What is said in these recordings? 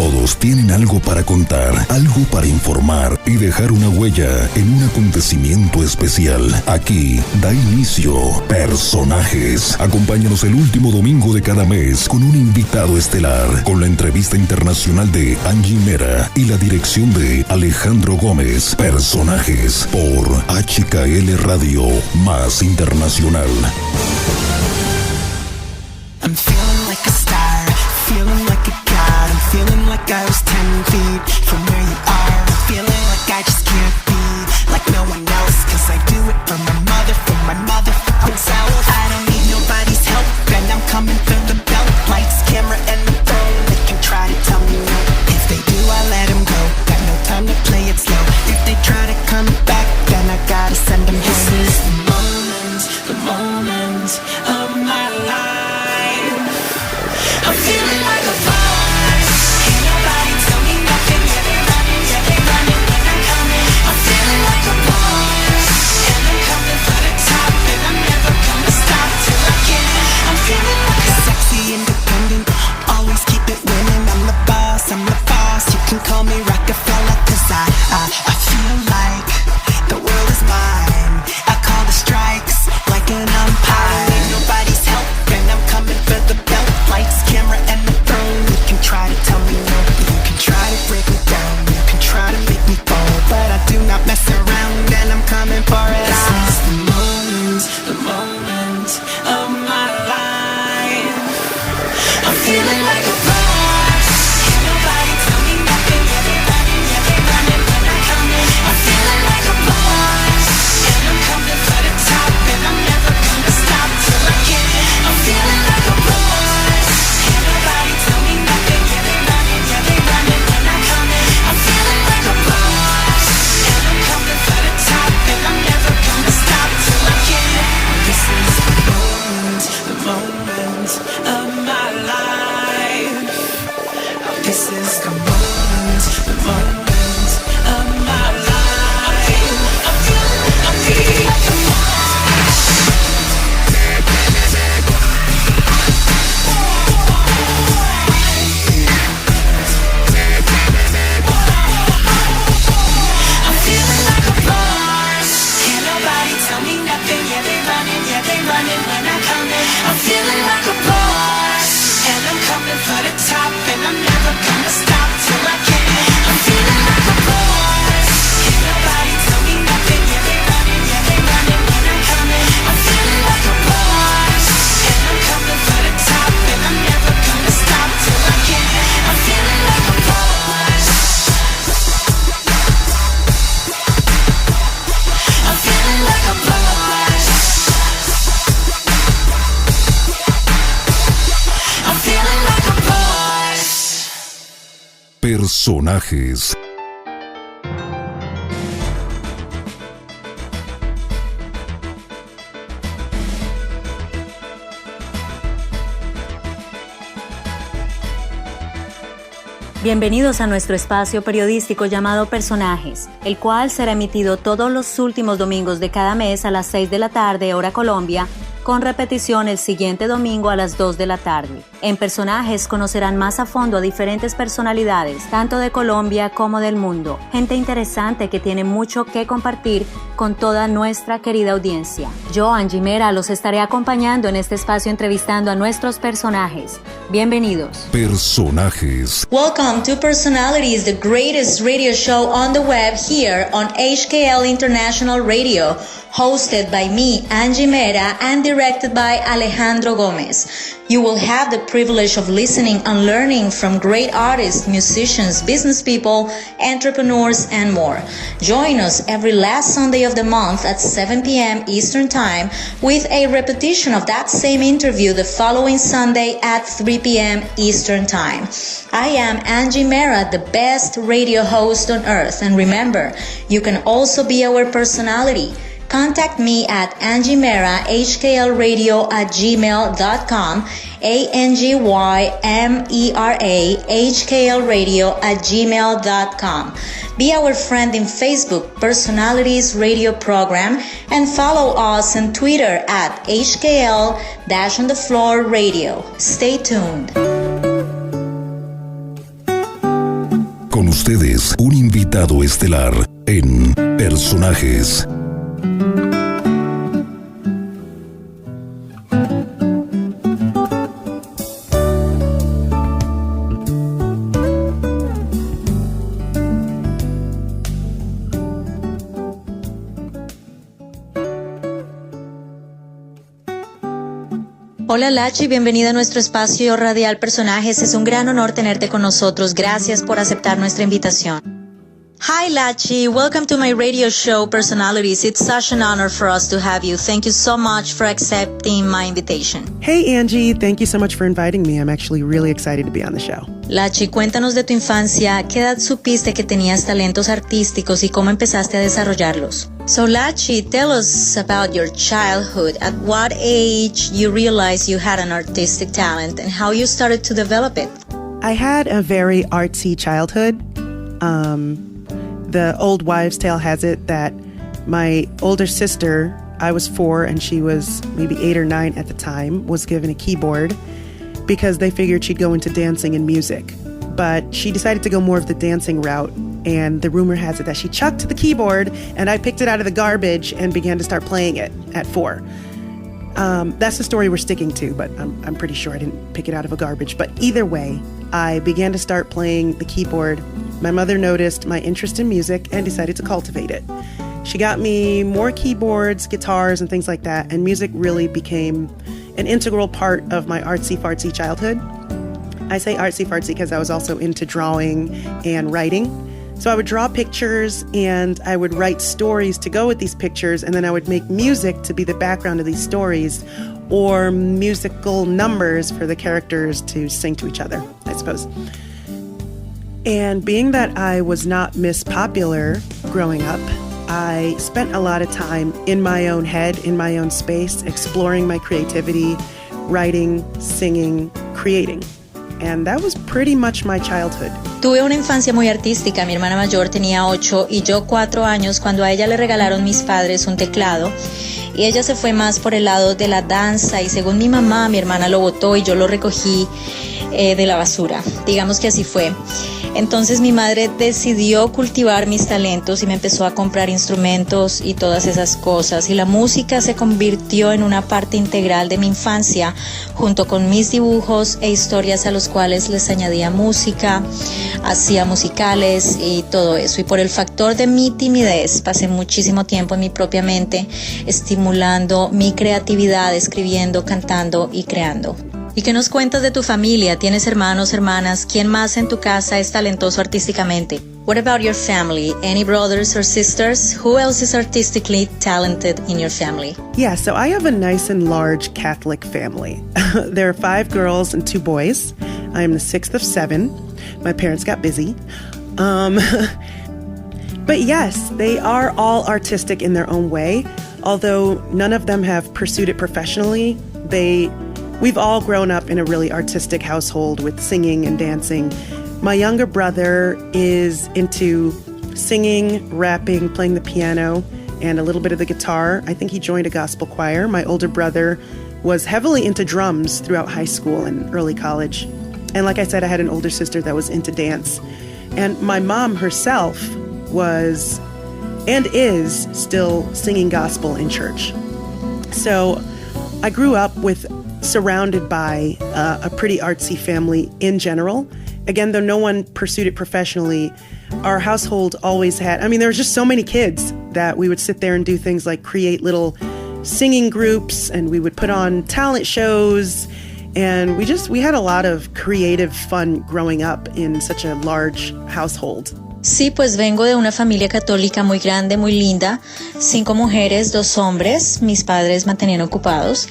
Todos tienen algo para contar, algo para informar y dejar una huella en un acontecimiento especial. Aquí da inicio Personajes. Acompáñanos el último domingo de cada mes con un invitado estelar, con la entrevista internacional de Angie Mera y la dirección de Alejandro Gómez. Personajes por HKL Radio, más internacional. I'm feeling like a star, feeling like a god. I'm feeling like I was 10 feet from where you are. I'm feeling like I just can't be like no one else, cause I do it for my motherfucking self. I don't need nobody's help, and I'm coming for the belt. Lights, camera, and the phone, they can try to tell me no. If they do, I let them go, got no time to play it slow. If they try to come back, then I gotta send them home. This is the moment of my life. I'm feeling like a boss. Ain't nobody tell me nothing. Yeah, they running when I'm coming. I'm feeling like a boss, and I'm coming for the top, and I'm never gonna stop till I get it. I'm feeling like a sexy independent, always keep it winning. I'm the boss. You can call me Rockefeller, cause I feel like the world is mine. I call the strikes like an umpire. I don't need nobody's help, and I'm coming for the belt. Lights, camera, and the throne. You can try to tell me no, you can try to break me down, you can try to make me fall, but I do not mess around, and I'm coming for it. This is the moment of my life. I'm feeling like a boss. Ain't nobody tell me nothing. Yeah, they running when I'm coming. I'm feeling like a boss, and I'm coming for the top, and I'm never gonna stop till I get it. I'm feeling like a boss. Ain't nobody tell me nothing. Yeah, they running when I'm coming. I'm feeling like a boss, and I'm coming for the top, and I'm never gonna stop till I get it. This is the moment of my life. This is the moment of my life. I'm feeling like a boss. I'm feeling like a boss. Can't nobody tell me nothing. Yeah, they running when I'm coming. I'm feeling like a boss, and I'm coming for the top, and I'm never gonna stop till I get it. I'm feeling like a boss. Can't nobody tell me nothing. Yeah, they running when I'm coming. I'm feeling like a boss, and I'm coming for the top, and I'm never gonna stop till I get it. I'm feeling like a boss. I'm feeling like a boss. I'm feeling like a boss. Personajes. Bienvenidos a nuestro espacio periodístico llamado Personajes, el cual será emitido todos los últimos domingos de cada mes a las 6 de la tarde, hora Colombia, con repetición el siguiente domingo a las 2 de la tarde. En Personajes conocerán más a fondo a diferentes personalidades, tanto de Colombia como del mundo. Gente interesante que tiene mucho que compartir con toda nuestra querida audiencia. Yo, Angie Mera, los estaré acompañando en este espacio entrevistando a nuestros personajes. Bienvenidos. Personajes. Welcome to Personalities, the greatest radio show on the web here on HKL International Radio, hosted by me, Angie Mera, and directed by Alejandro Gómez. You will have the privilege of listening and learning from great artists, musicians, business people, entrepreneurs, and more. Join us every last Sunday of the month at 7 p.m. Eastern Time with a repetition of that same interview the following Sunday at 3 p.m. Eastern Time. I am Angie Mera, the best radio host on earth. And remember, you can also be our personality. Contact me at angiemera@gmail.com, ANGYMERA@gmail.com. Be our friend in Facebook, Personalities Radio Program, and follow us on Twitter at HKL-radio. Stay tuned. con ustedes, un invitado estelar en Personajes. Hola Lachi, bienvenida a nuestro espacio radial Personajes. Es un gran honor tenerte con nosotros. Gracias por aceptar nuestra invitación. Hi Lachi, welcome to my radio show Personalities. It's such an honor for us to have you. Thank you so much for accepting my invitation. Hey Angie, thank you so much for inviting me. I'm actually really excited to be on the show. Lachi, cuéntanos de tu infancia. ¿Qué edad supiste que tenías talentos artísticos y cómo empezaste a desarrollarlos? So Lachi, tell us about your childhood. At what age you realized you had an artistic talent and how you started to develop it? I had a very artsy childhood. The old wives' tale has it that my older sister, I was 4 and she was maybe 8 or 9 at the time, was given a keyboard because they figured she'd go into dancing and music. But she decided to go more of the dancing route, and the rumor has it that she chucked the keyboard and I picked it out of the garbage and began to start playing it at 4. That's the story we're sticking to, but I'm pretty sure I didn't pick it out of a garbage. But either way, I began to start playing the keyboard. My mother noticed my interest in music and decided to cultivate it. She got me more keyboards, guitars, and things like that, and music really became an integral part of my artsy-fartsy childhood. I say artsy-fartsy because I was also into drawing and writing. So I would draw pictures and I would write stories to go with these pictures, and then I would make music to be the background of these stories, or musical numbers for the characters to sing to each other, I suppose. And being that I was not Miss Popular growing up, I spent a lot of time in my own head, in my own space, exploring my creativity, writing, singing, creating. And that was pretty much my childhood. Tuve una infancia muy artística. Mi hermana mayor tenía 8 y yo 4 años cuando a ella le regalaron mis padres un teclado. Y ella se fue más por el lado de la danza y según mi mamá, mi hermana lo botó y yo lo recogí de la basura. Digamos que así fue. Entonces mi madre decidió cultivar mis talentos y me empezó a comprar instrumentos y todas esas cosas. Y la música se convirtió en una parte integral de mi infancia, junto con mis dibujos e historias a los cuales les añadía música, hacía musicales y todo eso. Y por el factor de mi timidez, pasé muchísimo tiempo en mi propia mente, estimulando mi creatividad, escribiendo, cantando y creando. ¿Y qué nos cuentas de tu familia? ¿Tienes hermanos, hermanas? ¿Quién más en tu casa es talentoso artísticamente? What about your family? Any brothers or sisters? Who else is artistically talented in your family? Yeah, so I have a nice and large Catholic family. There are 5 girls and 2 boys. I am the 6th of 7. My parents got busy. But yes, they are all artistic in their own way. Although none of them have pursued it professionally, we've all grown up in a really artistic household with singing and dancing. My younger brother is into singing, rapping, playing the piano, and a little bit of the guitar. I think he joined a gospel choir. My older brother was heavily into drums throughout high school and early college. And like I said, I had an older sister that was into dance. And my mom herself was and is still singing gospel in church. So I grew up surrounded by a pretty artsy family in general. Again, though no one pursued it professionally, our household always had, there were just so many kids that we would sit there and do things like create little singing groups, and we would put on talent shows, and we had a lot of creative fun growing up in such a large household. Sí, pues vengo de una familia católica muy grande, muy linda, 5 mujeres, 2 hombres, mis padres mantenían ocupados.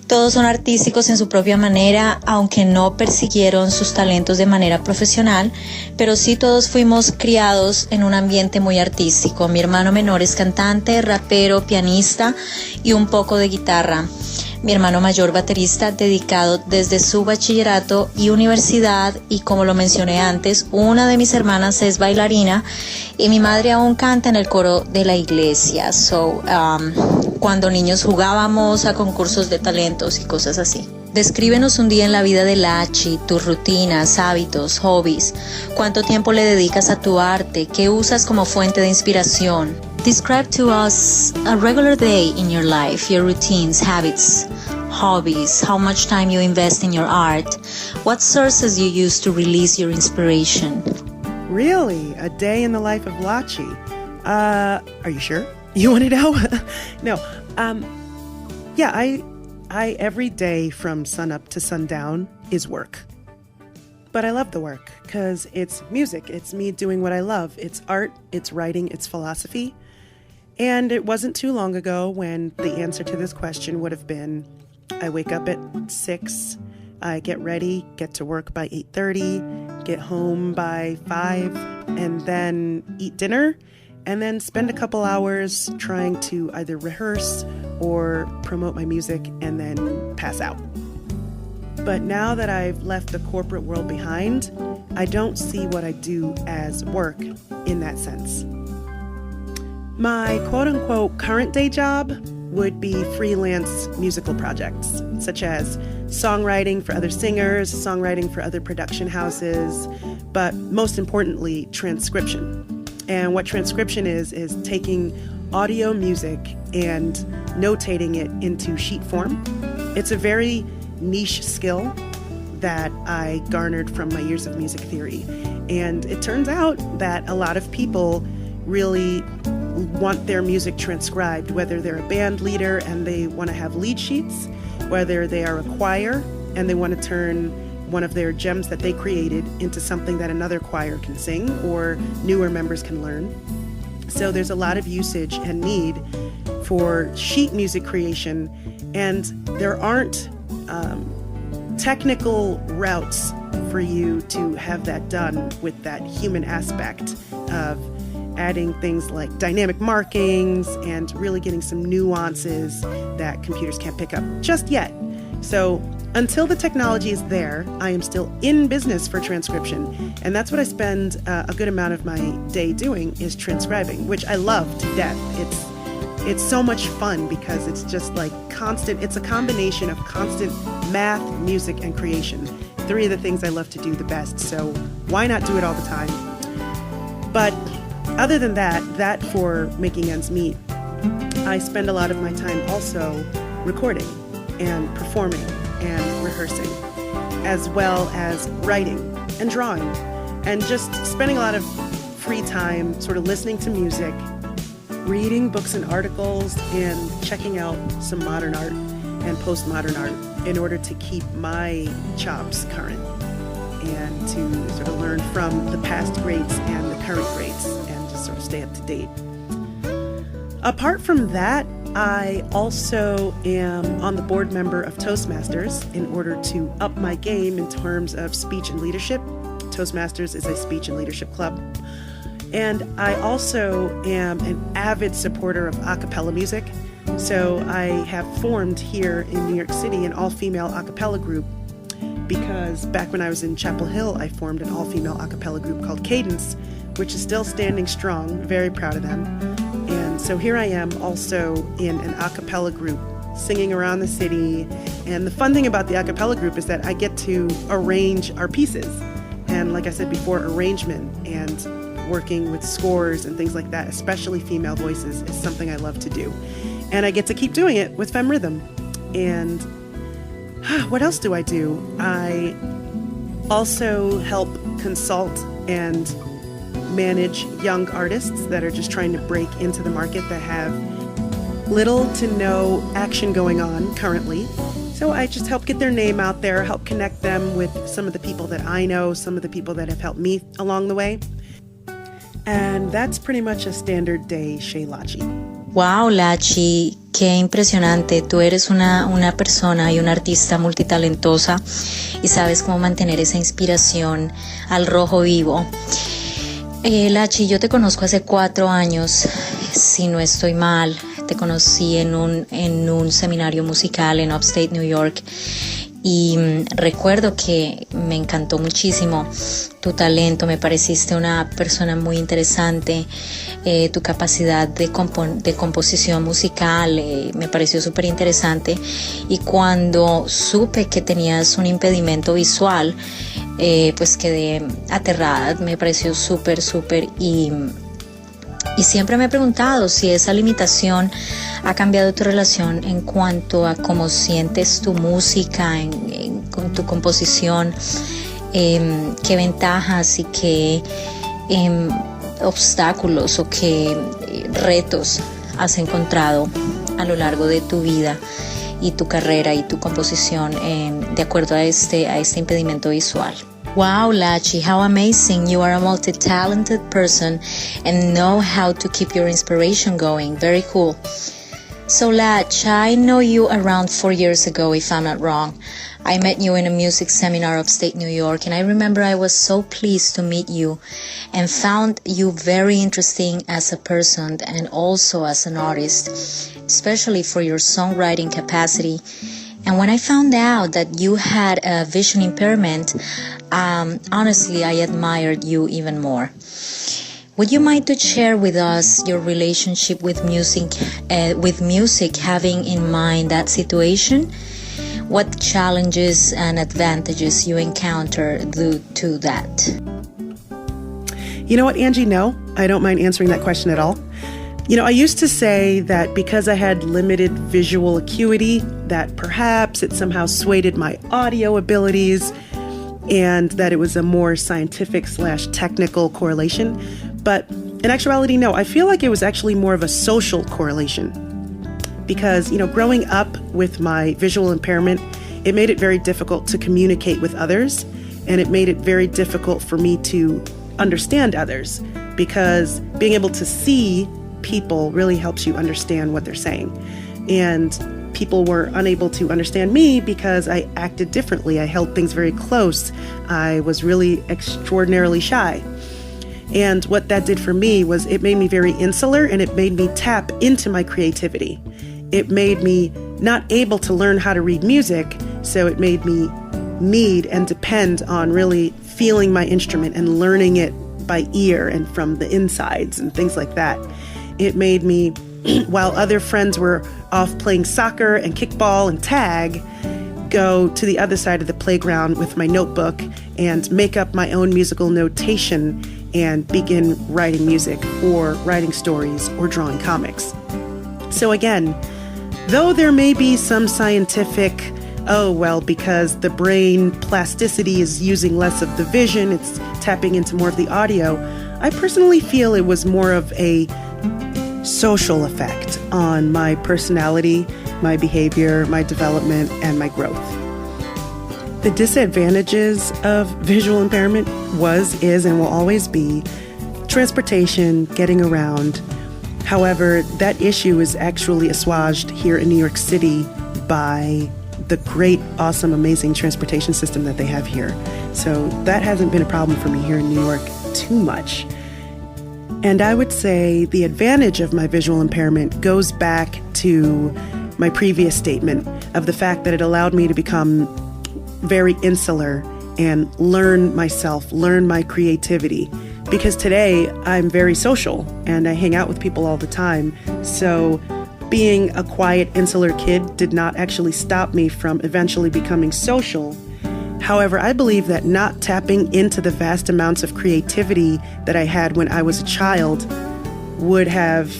Todos son artísticos en su propia manera, aunque no persiguieron sus talentos de manera profesional, pero sí todos fuimos criados en un ambiente muy artístico. Mi hermano menor es cantante, rapero, pianista y un poco de guitarra. Mi hermano mayor baterista, dedicado desde su bachillerato y universidad, y como lo mencioné antes, una de mis hermanas es bailarina y mi madre aún canta en el coro de la iglesia. Cuando niños jugábamos a concursos de talentos y cosas así. Descríbenos un día en la vida de Lachi, tus rutinas, hábitos, hobbies. ¿Cuánto tiempo le dedicas a tu arte? ¿Qué usas como fuente de inspiración? Describe to us a regular day in your life, your routines, habits, hobbies, how much time you invest in your art, what sources you use to release your inspiration. Really? A day in the life of Lachi? Are you sure? You want to know? No. Yeah, I every day from sunup to sundown is work. But I love the work because it's music. It's me doing what I love. It's art, it's writing, it's philosophy. And it wasn't too long ago when the answer to this question would have been, I wake up at 6, I get ready, get to work by 8:30, get home by 5, and then eat dinner, and then spend a couple hours trying to either rehearse or promote my music and then pass out. But now that I've left the corporate world behind, I don't see what I do as work in that sense. My quote-unquote current day job would be freelance musical projects, such as songwriting for other singers, songwriting for other production houses, but most importantly, transcription. And what transcription is taking audio music and notating it into sheet form. It's a very niche skill that I garnered from my years of music theory. And it turns out that a lot of people really want their music transcribed, whether they're a band leader and they want to have lead sheets, whether they are a choir and they want to turn one of their gems that they created into something that another choir can sing or newer members can learn. So there's a lot of usage and need for sheet music creation, and there aren't technical routes for you to have that done with that human aspect of adding things like dynamic markings and really getting some nuances that computers can't pick up just yet. So until the technology is there, I am still in business for transcription. And that's what I spend a good amount of my day doing, is transcribing, which I love to death. It's so much fun because it's just like constant. It's a combination of constant math, music, and creation. 3 of the things I love to do the best. So why not do it all the time? But other than that for making ends meet, I spend a lot of my time also recording and performing and rehearsing, as well as writing and drawing, and just spending a lot of free time sort of listening to music, reading books and articles, and checking out some modern art and postmodern art in order to keep my chops current and to sort of learn from the past greats and the current greats and just sort of stay up to date. Apart from that, I also am on the board member of Toastmasters in order to up my game in terms of speech and leadership. Toastmasters is a speech and leadership club. And I also am an avid supporter of a cappella music. So I have formed here in New York City an all-female a cappella group because back when I was in Chapel Hill, I formed an all-female a cappella group called Cadence, which is still standing strong. Very proud of them. And so here I am also in an a cappella group singing around the city. And the fun thing about the a cappella group is that I get to arrange our pieces. And like I said before, arrangement and working with scores and things like that, especially female voices, is something I love to do. And I get to keep doing it with Femme Rhythm. And what else do? I also help consult and manage young artists that are just trying to break into the market that have little to no action going on currently. So I just help get their name out there, help connect them with some of the people that I know, some of the people that have helped me along the way. And that's pretty much a standard day chez Lachi. Wow, Lachi, qué impresionante. Tú eres una persona y una artista multitalentosa y sabes cómo mantener esa inspiración al rojo vivo. Lachi, yo te conozco hace 4 años, si no estoy mal. Te conocí en un seminario musical en Upstate New York y recuerdo que me encantó muchísimo tu talento, me pareciste una persona muy interesante, tu capacidad de composición musical me pareció súper interesante, y cuando supe que tenías un impedimento visual, pues quedé aterrada, me pareció súper y siempre me he preguntado si esa limitación ha cambiado tu relación en cuanto a cómo sientes tu música, con tu composición, qué ventajas y qué obstáculos o qué retos has encontrado a lo largo de tu vida y tu carrera y tu composición de acuerdo a este impedimento visual. Wow, Lachi, how amazing. You are a multi-talented person and know how to keep your inspiration going. Very cool. So, Lachi, I know you around 4 years ago, if I'm not wrong. I met you in a music seminar upstate New York, and I remember I was so pleased to meet you and found you very interesting as a person and also as an artist, especially for your songwriting capacity. And when I found out that you had a vision impairment, honestly, I admired you even more. Would you mind to share with us your relationship with music, having in mind that situation? What challenges and advantages you encounter due to that? You know what, Angie? No, I don't mind answering that question at all. You know, I used to say that because I had limited visual acuity, that perhaps it somehow swayed my audio abilities and that it was a more scientific/technical correlation. But in actuality, no, I feel like it was actually more of a social correlation. Because, you know, growing up with my visual impairment, it made it very difficult to communicate with others, and it made it very difficult for me to understand others, because being able to see people really helps you understand what they're saying. And people were unable to understand me because I acted differently. I held things very close. I was really extraordinarily shy. And what that did for me was it made me very insular, and it made me tap into my creativity. It made me not able to learn how to read music, so it made me need and depend on really feeling my instrument and learning it by ear and from the insides and things like that. It made me, while other friends were off playing soccer and kickball and tag, go to the other side of the playground with my notebook and make up my own musical notation and begin writing music or writing stories or drawing comics. So again, though there may be some scientific, because the brain plasticity is using less of the vision, it's tapping into more of the audio, I personally feel it was more of a social effect on my personality, my behavior, my development, and my growth. The disadvantages of visual impairment is, and will always be transportation, getting around. However, that issue is actually assuaged here in New York City by the great, awesome, amazing transportation system that they have here. So that hasn't been a problem for me here in New York too much. And I would say the advantage of my visual impairment goes back to my previous statement of the fact that it allowed me to become very insular and learn myself, learn my creativity. Because today I'm very social and I hang out with people all the time. So being a quiet, insular kid did not actually stop me from eventually becoming social. However, I believe that not tapping into the vast amounts of creativity that I had when I was a child would have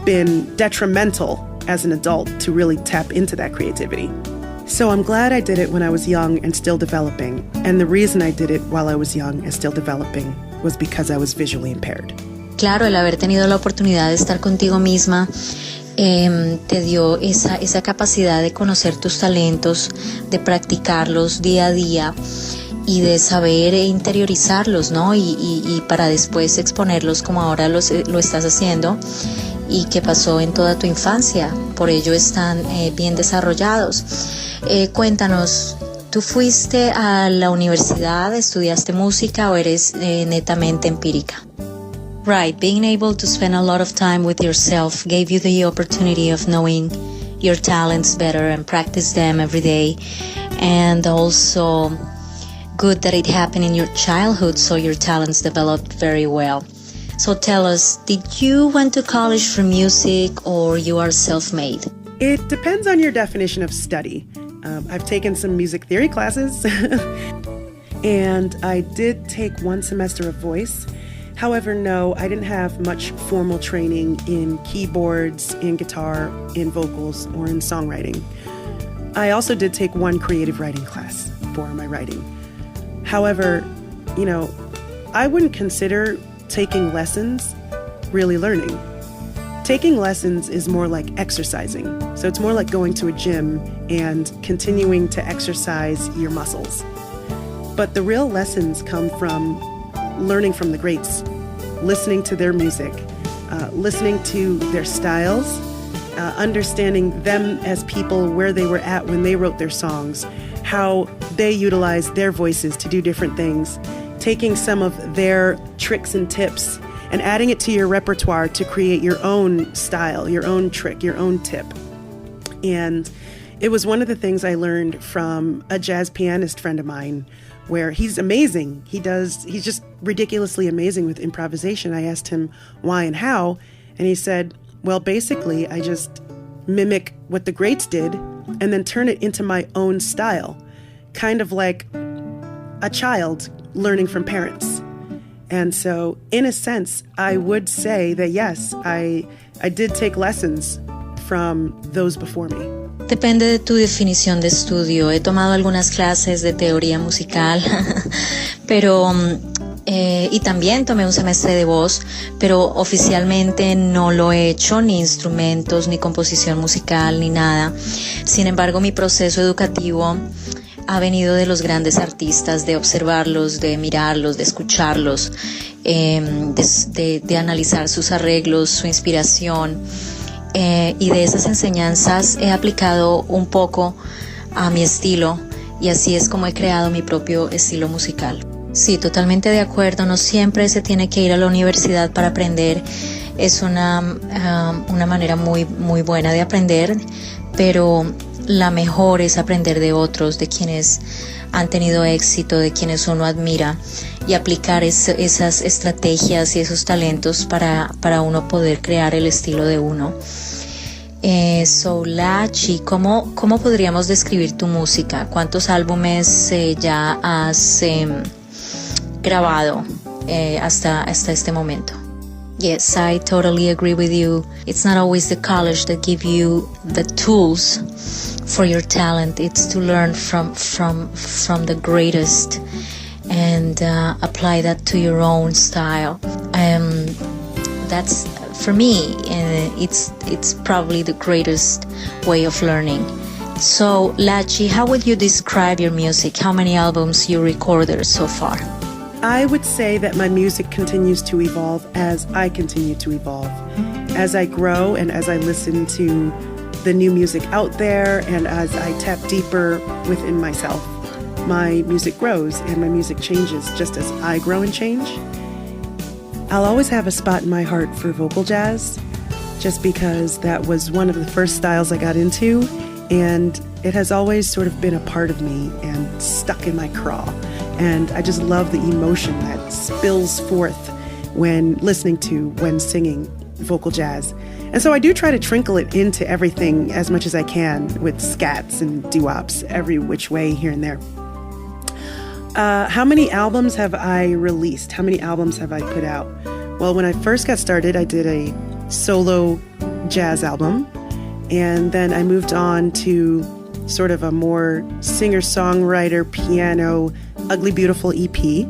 been detrimental as an adult to really tap into that creativity. So I'm glad I did it when I was young and still developing. And the reason I did it while I was young and still developing was because I was visually impaired. Claro, el haber tenido la oportunidad de estar contigo misma te dio esa capacidad de conocer tus talentos, de practicarlos día a día y de saber interiorizarlos, ¿no? Y para después exponerlos como ahora lo estás haciendo y que pasó en toda tu infancia. Por ello están bien desarrollados. Cuéntanos, ¿tú fuiste a la universidad, estudiaste música o eres netamente empírica? Right, being able to spend a lot of time with yourself gave you the opportunity of knowing your talents better and practice them every day. and also good that it happened in your childhood, so your talents developed very well. So tell us, did you went to college for music or you are self-made? It depends on your definition of study. I've taken some music theory classes and I did take one semester of voice. However, no, I didn't have much formal training in keyboards, in guitar, in vocals, or in songwriting. I also did take one creative writing class for my writing. However, I wouldn't consider taking lessons really learning. Taking lessons is more like exercising. So it's more like going to a gym and continuing to exercise your muscles. But the real lessons come from learning from the greats, listening to their music, listening to their styles, understanding them as people, where they were at when they wrote their songs, how they utilized their voices to do different things, taking some of their tricks and tips and adding it to your repertoire to create your own style, your own trick, your own tip. And it was one of the things I learned from a jazz pianist friend of mine, where he's amazing. He's just ridiculously amazing with improvisation. I asked him why and how, and he said, well, basically, I just mimic what the greats did and then turn it into my own style, kind of like a child learning from parents. And so, in a sense, I would say that yes, I did take lessons from those before me. Depende de tu definición de estudio. He tomado algunas clases de teoría musical, pero y también tomé un semestre de voz, pero oficialmente no lo he hecho, ni instrumentos, ni composición musical, ni nada. Sin embargo, mi proceso educativo ha venido de los grandes artistas, de observarlos, de mirarlos, de escucharlos, de analizar sus arreglos, su inspiración. Y de esas enseñanzas he aplicado un poco a mi estilo y así es como he creado mi propio estilo musical. Sí, totalmente de acuerdo, no siempre se tiene que ir a la universidad para aprender, es una manera muy, muy buena de aprender, pero la mejor es aprender de otros, de quienes han tenido éxito, de quienes uno admira y aplicar esas estrategias y esos talentos para uno poder crear el estilo de uno. So, Lachi, ¿cómo podríamos describir tu música? ¿Cuántos álbumes ya has grabado hasta este momento? Yes, I totally agree with you. It's not always the college that give you the tools for your talent. It's to learn from the greatest and apply that to your own style. That's for me. It's probably the greatest way of learning. So, Lachi, how would you describe your music? How many albums you recorded so far? I would say that my music continues to evolve as I continue to evolve. As I grow and as I listen to the new music out there and as I tap deeper within myself, my music grows and my music changes just as I grow and change. I'll always have a spot in my heart for vocal jazz just because that was one of the first styles I got into and it has always sort of been a part of me and stuck in my craw. And I just love the emotion that spills forth when singing vocal jazz. And so I do try to trinkle it into everything as much as I can with scats and doo-wops every which way here and there. How many albums have I released? How many albums have I put out? Well, when I first got started, I did a solo jazz album. And then I moved on to sort of a more singer-songwriter, piano, Ugly Beautiful EP.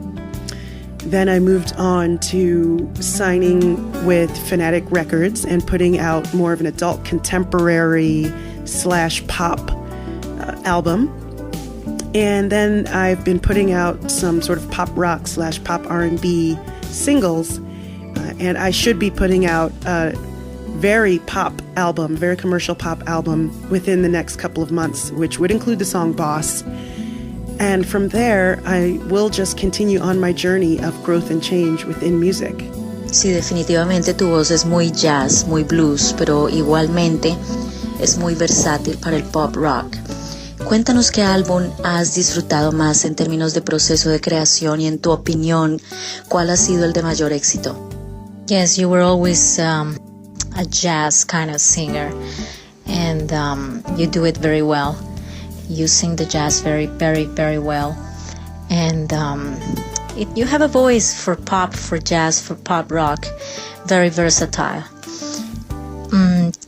Then I moved on to signing with Phonetic Records and putting out more of an adult contemporary / pop album. And then I've been putting out some sort of pop rock / pop R&B singles. And I should be putting out a very commercial pop album within the next couple of months, which would include the song Boss. And from there, I will just continue on my journey of growth and change within music. Sí, definitivamente tu voz es muy jazz, muy blues, pero igualmente es muy versátil para el pop rock. Cuéntanos qué álbum has disfrutado más en términos de proceso de creación y en tu opinión, ¿cuál ha sido el de mayor éxito? Yes, you were always a jazz kind of singer, and you do it very well. You sing the jazz very, very, very well, and you have a voice for pop, for jazz, for pop rock, very versatile.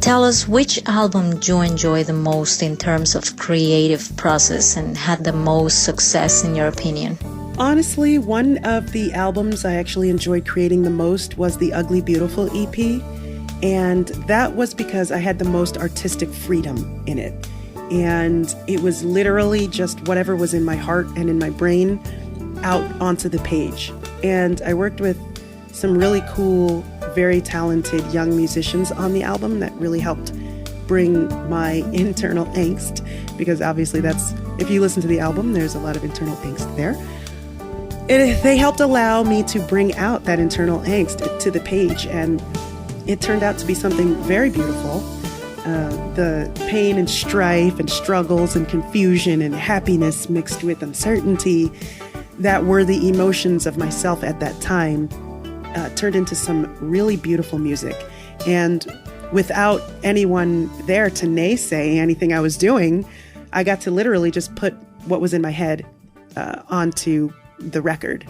Tell us which album you enjoy the most in terms of creative process and had the most success in your opinion. Honestly, one of the albums I actually enjoyed creating the most was the Ugly Beautiful EP, and that was because I had the most artistic freedom in it. And it was literally just whatever was in my heart and in my brain out onto the page. And I worked with some really cool, very talented young musicians on the album that really helped bring my internal angst, because obviously that's, if you listen to the album, there's a lot of internal angst there. They helped allow me to bring out that internal angst to the page, and it turned out to be something very beautiful. The pain and strife and struggles and confusion and happiness mixed with uncertainty that were the emotions of myself at that time turned into some really beautiful music. And without anyone there to naysay anything I was doing, I got to literally just put what was in my head onto the record.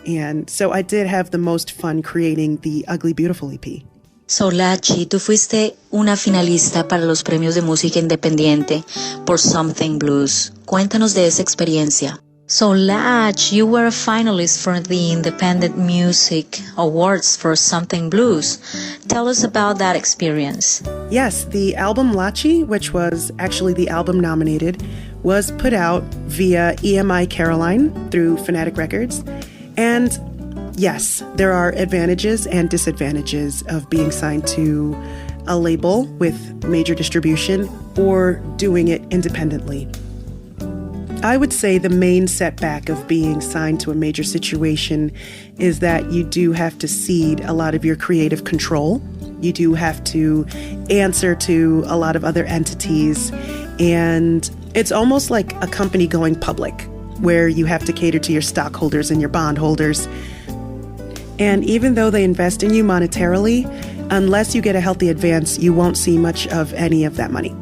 And so I did have the most fun creating the Ugly Beautiful EP. So, Lachi, tú fuiste una finalista para los premios de música independiente por Something Blues. Cuéntanos de esa experiencia. So, Lachi, you were a finalist for the Independent Music Awards for Something Blues. Tell us about that experience. Yes, the album Lachi, which was actually the album nominated, was put out via EMI Caroline through Phonetic Records. And yes, there are advantages and disadvantages of being signed to a label with major distribution or doing it independently. I would say the main setback of being signed to a major situation is that you do have to cede a lot of your creative control. You do have to answer to a lot of other entities, and it's almost like a company going public where you have to cater to your stockholders and your bondholders. And even though they invest in you monetarily, unless you get a healthy advance, you won't see much of any of that money.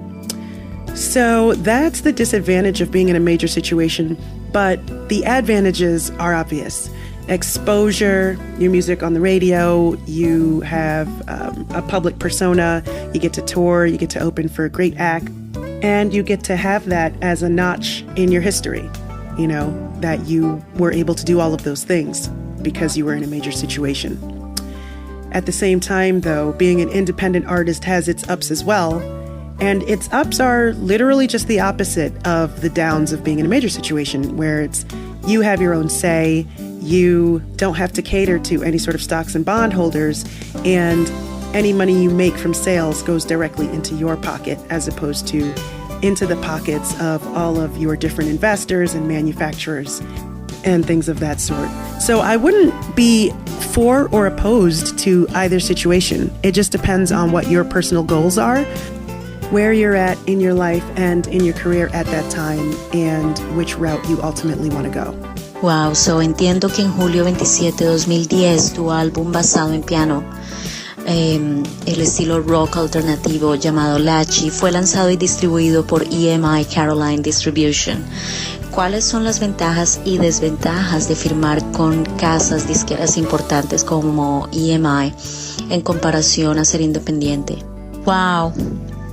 So that's the disadvantage of being in a major situation, but the advantages are obvious. Exposure, your music on the radio, you have a public persona, you get to tour, you get to open for a great act, and you get to have that as a notch in your history, you know, that you were able to do all of those things because you were in a major situation. At the same time, though, being an independent artist has its ups as well, and its ups are literally just the opposite of the downs of being in a major situation, where it's you have your own say, you don't have to cater to any sort of stocks and bondholders, and any money you make from sales goes directly into your pocket as opposed to into the pockets of all of your different investors and manufacturers and things of that sort. So I wouldn't be for or opposed to either situation. It just depends on what your personal goals are, where you're at in your life and in your career at that time, and which route you ultimately want to go. Wow, so entiendo que en julio 27 de 2010 tu álbum basado en piano, el estilo rock alternativo llamado Lachi, fue lanzado y distribuido por EMI Caroline Distribution. ¿Cuáles son las ventajas y desventajas de firmar con casas disqueras importantes como EMI en comparación a ser independiente? Wow.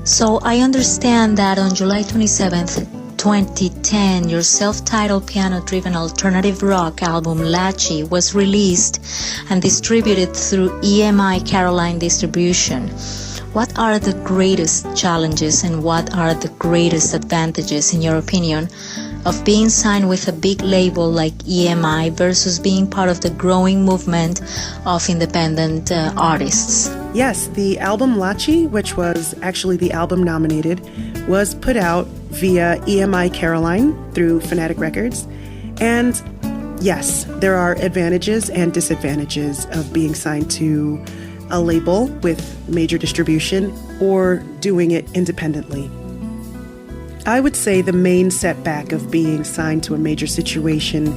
So I understand that on July 27th, 2010, your self-titled piano-driven alternative rock album Lachi was released and distributed through EMI Caroline Distribution. What are the greatest challenges and what are the greatest advantages, in your opinion, of being signed with a big label like EMI versus being part of the growing movement of independent artists? Yes, the album Lachi, which was actually the album nominated, was put out via EMI Caroline through Phonetic Records. And yes, there are advantages and disadvantages of being signed to a label with major distribution or doing it independently. I would say the main setback of being signed to a major situation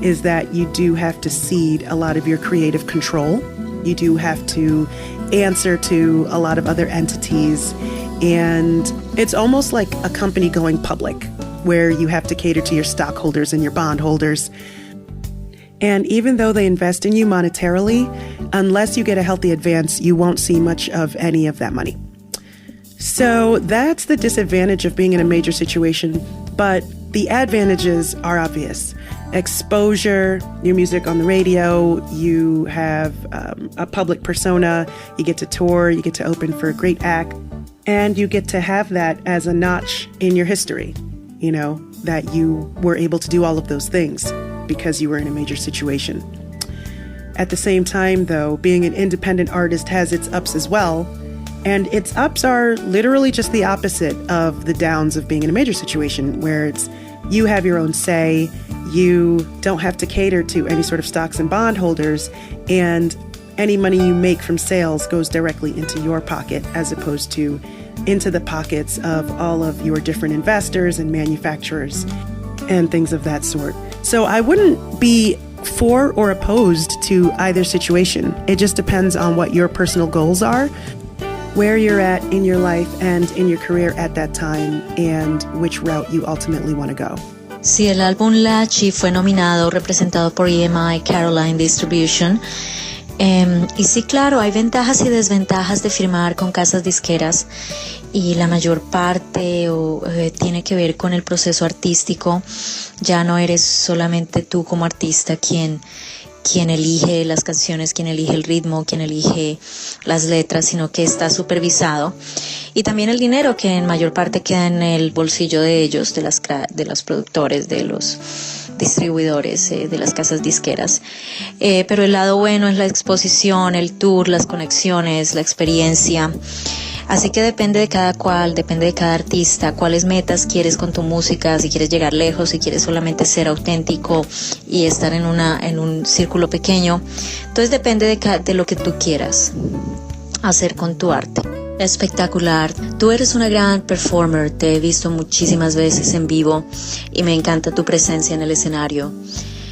is that you do have to cede a lot of your creative control. You do have to answer to a lot of other entities, and it's almost like a company going public where you have to cater to your stockholders and your bondholders. And even though they invest in you monetarily, unless you get a healthy advance, you won't see much of any of that money. So that's the disadvantage of being in a major situation, but the advantages are obvious. Exposure, your music on the radio, you have a public persona, you get to tour, you get to open for a great act, and you get to have that as a notch in your history, you know, that you were able to do all of those things because you were in a major situation. At the same time, though, being an independent artist has its ups as well, and its ups are literally just the opposite of the downs of being in a major situation, where it's you have your own say, you don't have to cater to any sort of stocks and bondholders, and any money you make from sales goes directly into your pocket as opposed to into the pockets of all of your different investors and manufacturers and things of that sort. So I wouldn't be for or opposed to either situation. It just depends on what your personal goals are, where you're at in your life and in your career at that time, and which route you ultimately want to go. Sí, el álbum Lachi fue nominado, representado por EMI Caroline Distribution. Y sí, claro, hay ventajas y desventajas de firmar con casas disqueras, y la mayor parte tiene que ver con el proceso artístico. Ya no eres solamente tú como artista quien elige las canciones, quien elige el ritmo, quien elige las letras, sino que está supervisado. Y también el dinero, que en mayor parte queda en el bolsillo de ellos, de los productores, de los distribuidores, de las casas disqueras. Pero el lado bueno es la exposición, el tour, las conexiones, la experiencia. Así que depende de cada cual, depende de cada artista, cuáles metas quieres con tu música, si quieres llegar lejos, si quieres solamente ser auténtico y estar en un círculo pequeño. Entonces depende de lo que tú quieras hacer con tu arte. Espectacular. Tú eres una gran performer, te he visto muchísimas veces en vivo y me encanta tu presencia en el escenario.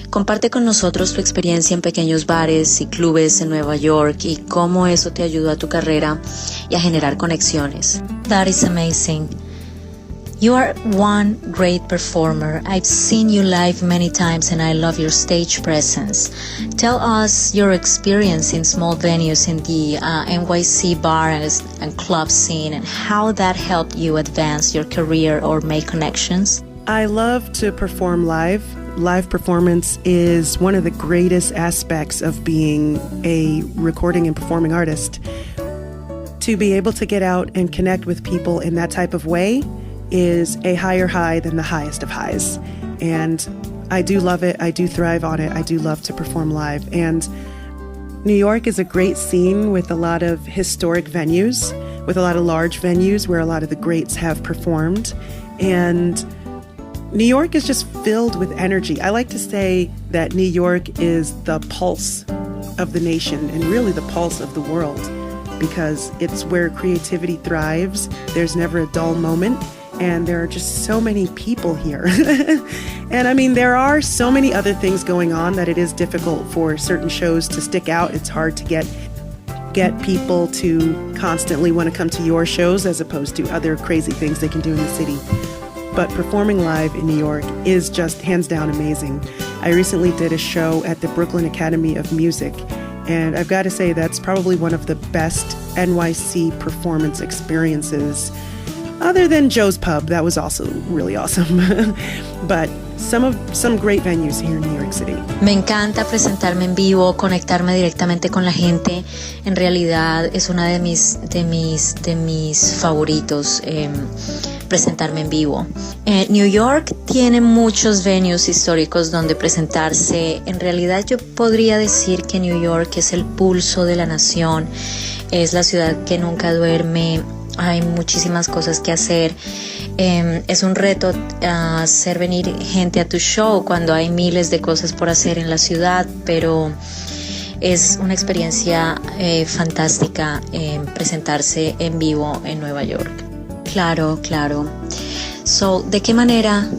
Comparte con nosotros tu experiencia en pequeños bares y clubes en Nueva York y cómo eso te ayudó a tu carrera y a generar conexiones. That is amazing. You are one great performer. I've seen you live many times and I love your stage presence. Tell us your experience in small venues in the NYC bar and club scene and how that helped you advance your career or make connections. I love to perform live. Live performance is one of the greatest aspects of being a recording and performing artist. To be able to get out and connect with people in that type of way is a higher high than the highest of highs. And I do love it. I do thrive on it. I do love to perform live. And New York is a great scene with a lot of historic venues, with a lot of large venues where a lot of the greats have performed. And New York is just filled with energy. I like to say that New York is the pulse of the nation and really the pulse of the world, because it's where creativity thrives. There's never a dull moment, and there are just so many people here. And I mean, there are so many other things going on that it is difficult for certain shows to stick out. It's hard to get people to constantly want to come to your shows as opposed to other crazy things they can do in the city. But performing live in New York is just hands down amazing. I recently did a show at the Brooklyn Academy of Music, and I've got to say that's probably one of the best NYC performance experiences, other than Joe's Pub. That was also really awesome. But some great venues here in New York City. Me encanta presentarme en vivo, conectarme directamente con la gente. En realidad es una de mis favoritos. Presentarme en vivo. New York tiene muchos venues históricos donde presentarse. En realidad yo podría decir que New York es el pulso de la nación, es la ciudad que nunca duerme, hay muchísimas cosas que hacer. Es un reto hacer venir gente a tu show cuando hay miles de cosas por hacer en la ciudad, pero es una experiencia fantástica presentarse en vivo en Nueva York. Claro. So, ¿de qué manera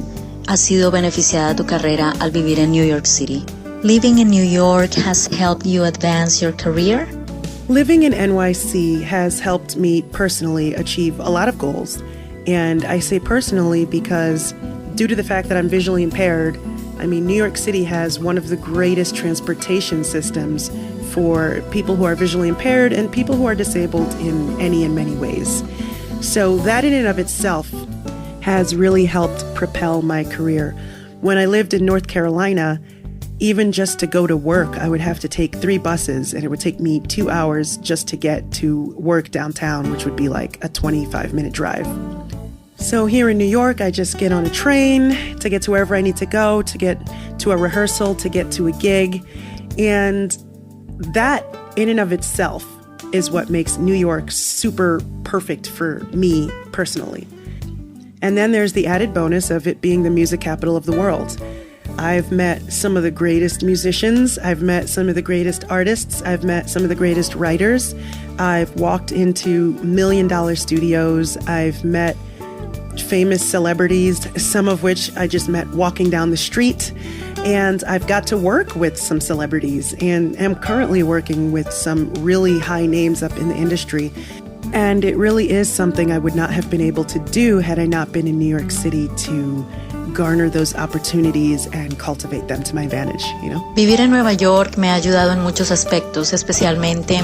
ha sido beneficiada tu carrera al vivir en New York City? Living in New York has helped you advance your career? Living in NYC has helped me personally achieve a lot of goals. And I say personally because due to the fact that I'm visually impaired, New York City has one of the greatest transportation systems for people who are visually impaired and people who are disabled in any and many ways. So that in and of itself has really helped propel my career. When I lived in North Carolina, even just to go to work, I would have to take 3 buses, and it would take me 2 hours just to get to work downtown, which would be like a 25-minute drive. So here in New York, I just get on a train to get to wherever I need to go, to get to a rehearsal, to get to a gig. And that in and of itself is what makes New York super perfect for me personally. And then there's the added bonus of it being the music capital of the world. I've met some of the greatest musicians. I've met some of the greatest artists. I've met some of the greatest writers. I've walked into $1 million studios. I've met famous celebrities, some of which I just met walking down the street. And I've got to work with some celebrities and am currently working with some really high names up in the industry. And it really is something I would not have been able to do had I not been in New York City to garner those opportunities and cultivate them to my advantage, you know? Vivir en Nueva York me ha ayudado en muchos aspectos, especialmente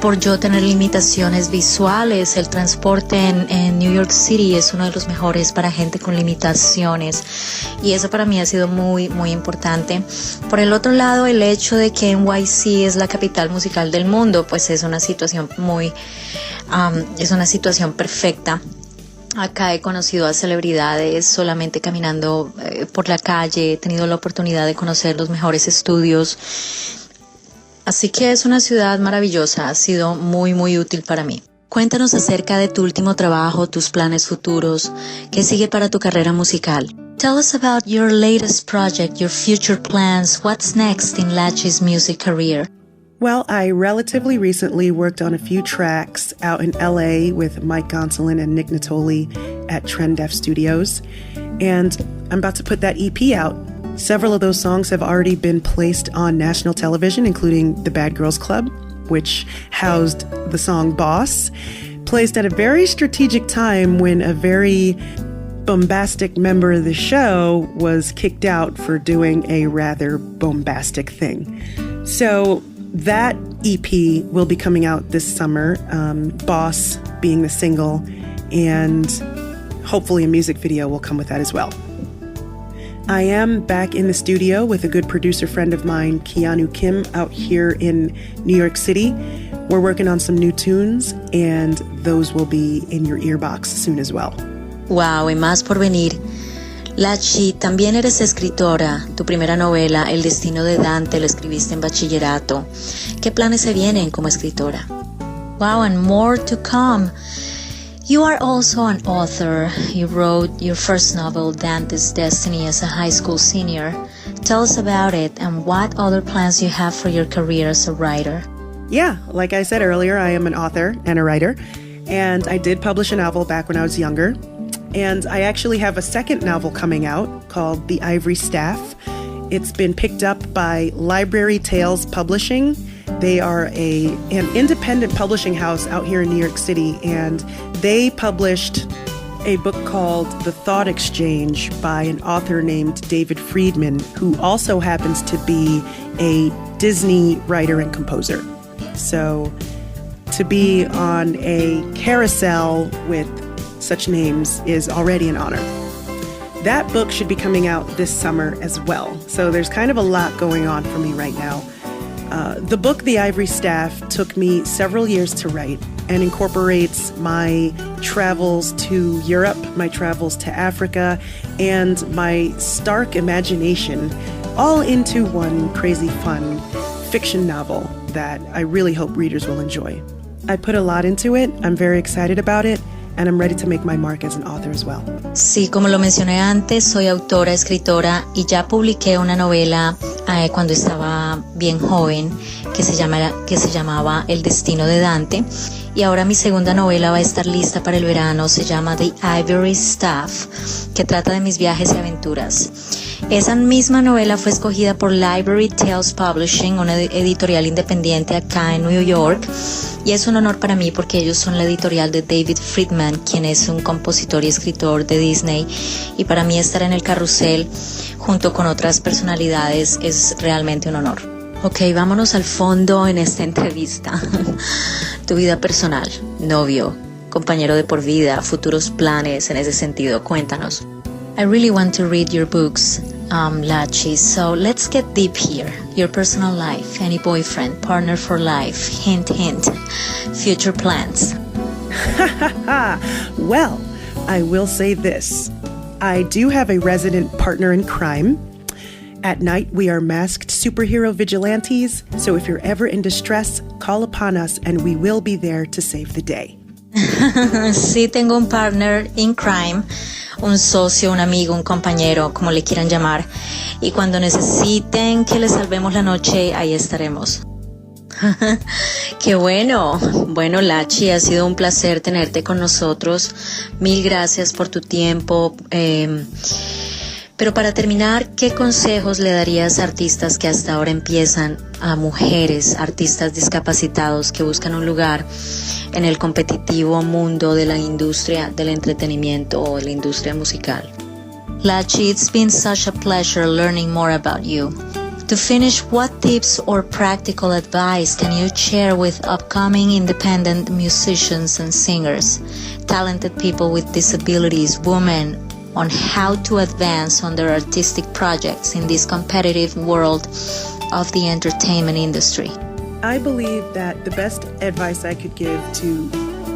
por yo tener limitaciones visuales. El transporte en New York City es uno de los mejores para gente con limitaciones y eso para mí ha sido muy, muy importante. Por el otro lado, el hecho de que NYC es la capital musical del mundo, pues es una situación perfecta. Acá he conocido a celebridades solamente caminando por la calle, he tenido la oportunidad de conocer los mejores estudios. Así que es una ciudad maravillosa, ha sido muy, muy útil para mí. Cuéntanos acerca de tu último trabajo, tus planes futuros, qué sigue para tu carrera musical. Tell us about your latest project, your future plans, what's next in Lachi's music career. Well, I relatively recently worked on a few tracks out in LA with Mike Gonsolin and Nick Natoli at Trend Deaf Studios, and I'm about to put that EP out. Several of those songs have already been placed on national television, including The Bad Girls Club, which housed the song Boss, placed at a very strategic time when a very bombastic member of the show was kicked out for doing a rather bombastic thing. So that EP will be coming out this summer, Boss being the single, and hopefully a music video will come with that as well. I am back in the studio with a good producer friend of mine, Keanu Kim, out here in New York City. We're working on some new tunes, and those will be in your earbox soon as well. Wow, y más por venir. Lachi, también eres escritora. Tu primera novela, El destino de Dante, la escribiste en bachillerato. ¿Qué planes se vienen como escritora? Wow, and more to come. You are also an author. You wrote your first novel, Dante's Destiny, as a high school senior. Tell us about it and what other plans you have for your career as a writer. Yeah, like I said earlier, I am an author and a writer, and I did publish a novel back when I was younger. And I actually have a second novel coming out called The Ivory Staff. It's been picked up by Library Tales Publishing. They are an independent publishing house out here in New York City, and they published a book called The Thought Exchange by an author named David Friedman, who also happens to be a Disney writer and composer. So to be on a carousel with such names is already an honor. That book should be coming out this summer as well. So there's kind of a lot going on for me right now. The book, The Ivory Staff, took me several years to write and incorporates my travels to Europe, my travels to Africa, and my stark imagination all into one crazy fun fiction novel that I really hope readers will enjoy. I put a lot into it. I'm very excited about it. And I'm ready to make my mark as an author as well. Sí, como lo mencioné antes, soy autora, escritora y ya publiqué una novela cuando estaba bien joven que se llamaba El destino de Dante Y ahora mi segunda novela va a estar lista para el verano, se llama The Ivory Staff, que trata de mis viajes y aventuras. Esa misma novela fue escogida por Library Tales Publishing, una editorial independiente acá en New York, y es un honor para mí porque ellos son la editorial de David Friedman, quien es un compositor y escritor de Disney, y para mí estar en el carrusel junto con otras personalidades es realmente un honor. Ok, vámonos al fondo en esta entrevista. Tu vida personal, novio, compañero de por vida, futuros planes en ese sentido, cuéntanos. I really want to read your books, Lachi, so let's get deep here. Your personal life, any boyfriend, partner for life, hint, hint, future plans. Well, I will say this. I do have a resident partner in crime. At night, we are masked superhero vigilantes, so if you're ever in distress, call upon us and we will be there to save the day. Sí, tengo un partner in crime, un socio, un amigo, un compañero, como le quieran llamar, y cuando necesiten que les salvemos la noche, ahí estaremos. ¡Qué bueno! Bueno, Lachi, ha sido un placer tenerte con nosotros. Mil gracias por tu tiempo. Pero para terminar, ¿qué consejos le darías a artistas que hasta ahora empiezan, a mujeres, artistas discapacitados que buscan un lugar en el competitivo mundo de la industria del entretenimiento o de la industria musical? Lachi, it's been such a pleasure learning more about you. To finish, what tips or practical advice can you share with upcoming independent musicians and singers, talented people with disabilities, women, on how to advance on their artistic projects in this competitive world of the entertainment industry? I believe that the best advice I could give to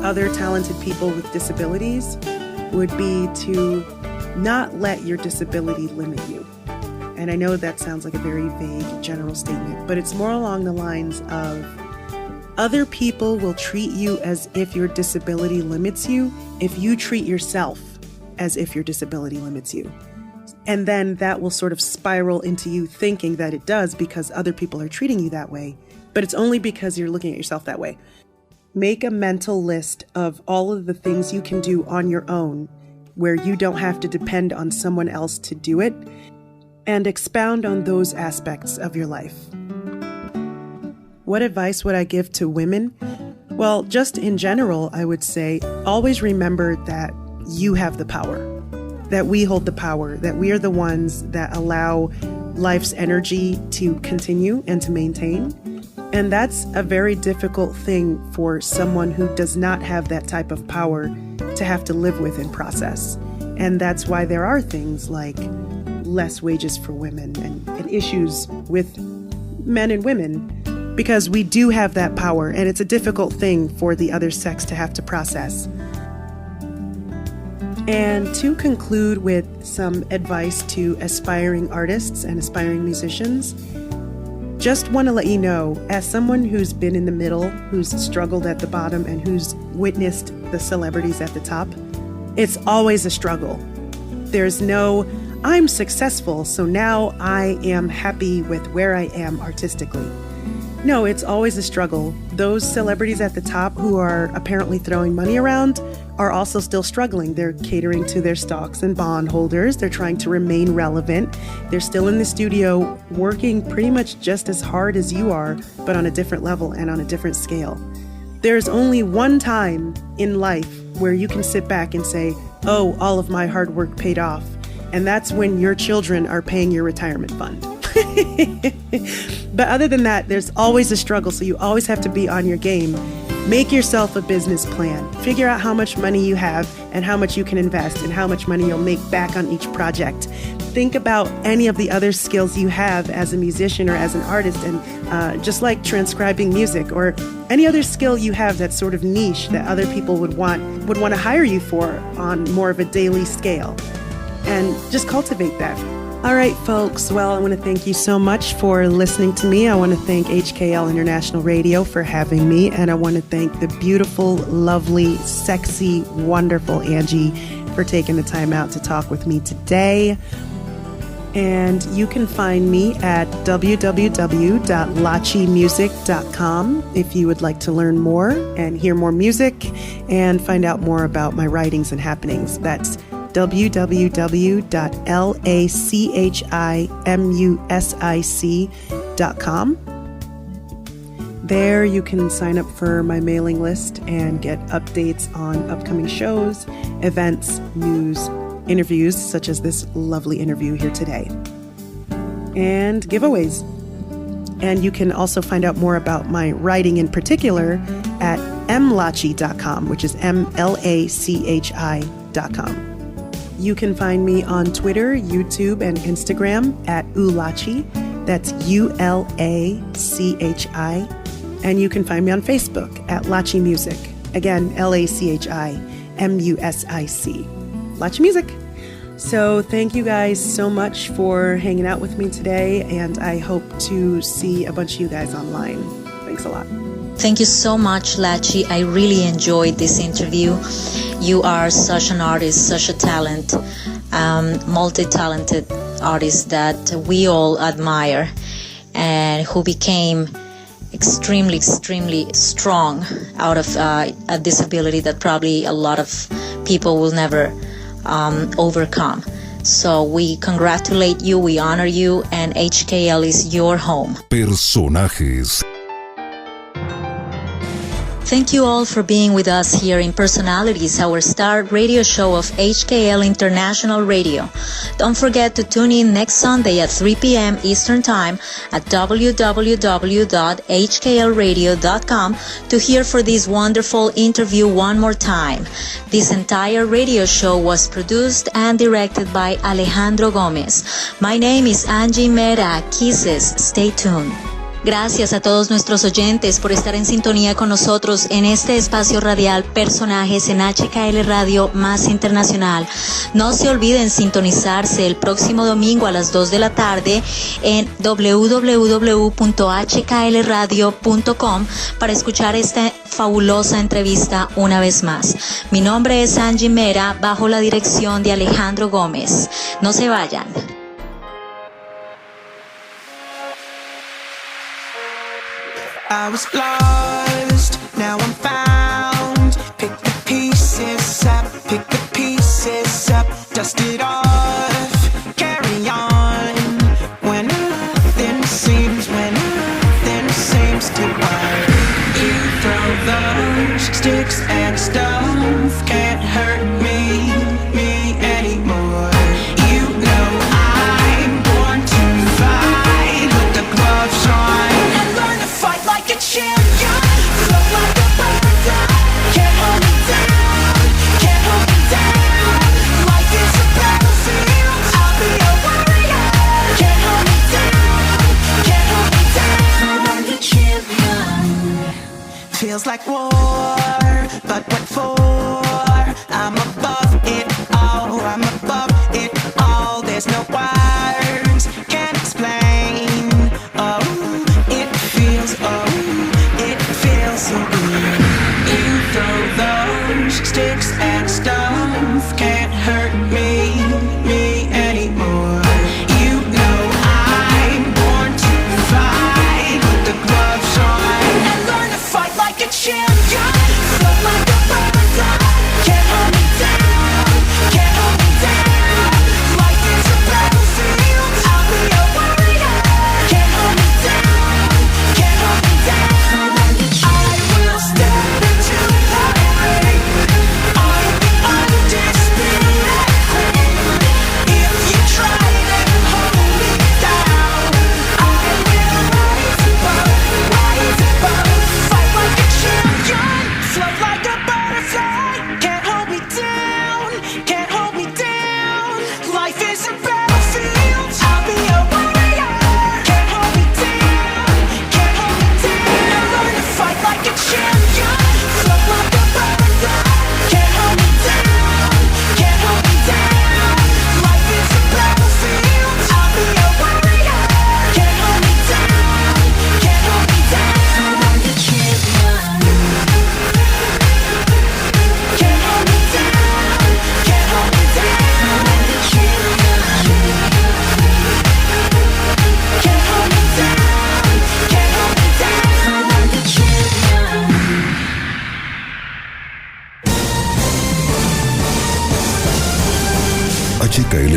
other talented people with disabilities would be to not let your disability limit you. And I know that sounds like a very vague general statement, but it's more along the lines of other people will treat you as if your disability limits you if you treat yourself as if your disability limits you. And then that will sort of spiral into you thinking that it does because other people are treating you that way, but it's only because you're looking at yourself that way. Make a mental list of all of the things you can do on your own where you don't have to depend on someone else to do it, and expound on those aspects of your life. What advice would I give to women? Well, just in general, I would say always remember that you have the power, that we hold the power, that we are the ones that allow life's energy to continue and to maintain. And that's a very difficult thing for someone who does not have that type of power to have to live with and process. And that's why there are things like less wages for women and issues with men and women, because we do have that power, and it's a difficult thing for the other sex to have to process. And to conclude with some advice to aspiring artists and aspiring musicians, just want to let you know, as someone who's been in the middle, who's struggled at the bottom, and who's witnessed the celebrities at the top, it's always a struggle. There's no, I'm successful, so now I am happy with where I am artistically. No, it's always a struggle. Those celebrities at the top who are apparently throwing money around are also still struggling. They're catering to their stocks and bond holders. They're trying to remain relevant. They're still in the studio working pretty much just as hard as you are, but on a different level and on a different scale. There's only one time in life where you can sit back and say, oh, all of my hard work paid off. And that's when your children are paying your retirement fund. But other than that, there's always a struggle, so you always have to be on your game. Make yourself a business plan. Figure out how much money you have and how much you can invest and how much money you'll make back on each project. Think about any of the other skills you have as a musician or as an artist, and just like transcribing music or any other skill you have that's sort of niche that other people would want to hire you for on more of a daily scale. And just cultivate that. All right, folks. Well, I want to thank you so much for listening to me. I want to thank HKL International Radio for having me. And I want to thank the beautiful, lovely, sexy, wonderful Angie for taking the time out to talk with me today. And you can find me at www.lachimusic.com if you would like to learn more and hear more music and find out more about my writings and happenings. That's www.lachimusic.com. There you can sign up for my mailing list and get updates on upcoming shows, events, news, interviews, such as this lovely interview here today, and giveaways. And you can also find out more about my writing in particular at mlachi.com, which is MLACHI.com. You can find me on Twitter, YouTube, and Instagram at Ulachi. That's ULACHI. And you can find me on Facebook at Lachi Music. Again, LACHIMUSIC. Lachi Music. So thank you guys so much for hanging out with me today, and I hope to see a bunch of you guys online. Thanks a lot. Thank you so much, Lachi. I really enjoyed this interview. You are such an artist, such a talent, multi-talented artist that we all admire, and who became extremely strong out of a disability that probably a lot of people will never overcome. So we congratulate you, we honor you, and HKL is your home. Personajes. Thank you all for being with us here in Personalities, our star radio show of HKL International Radio. Don't forget to tune in next Sunday at 3 p.m. Eastern Time at www.hklradio.com to hear for this wonderful interview one more time. This entire radio show was produced and directed by Alejandro Gomez. My name is Angie Mera. Kisses. Stay tuned. Gracias a todos nuestros oyentes por estar en sintonía con nosotros en este espacio radial Personajes en HKL Radio Más Internacional. No se olviden sintonizarse el próximo domingo a las 2 de la tarde en www.hklradio.com para escuchar esta fabulosa entrevista una vez más. Mi nombre es Angie Mera, bajo la dirección de Alejandro Gómez. No se vayan. I was lost, now I'm found. Pick the pieces up, dust it off, carry on. When nothing seems to work, you throw those sticks and stones. Can't hurt me anymore. You know I'm born to fight with the gloves on. Like a champion, float like a butterfly. Can't hold me down, Life is a battlefield, I'll be a warrior. Can't hold me down, I'm the champion. Feels like war, but what for? I'm above it all, there's no words, can't explain. It feels so good. You throw those sticks and stones. Can't hurt me anymore. You know I'm born to fight with the gloves on and learn to fight like a champion.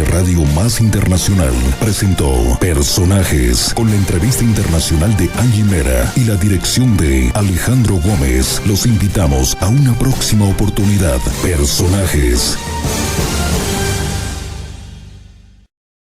radio más internacional, presentó Personajes, con la entrevista internacional de Angie Mera y la dirección de Alejandro Gómez. Los invitamos a una próxima oportunidad. Personajes.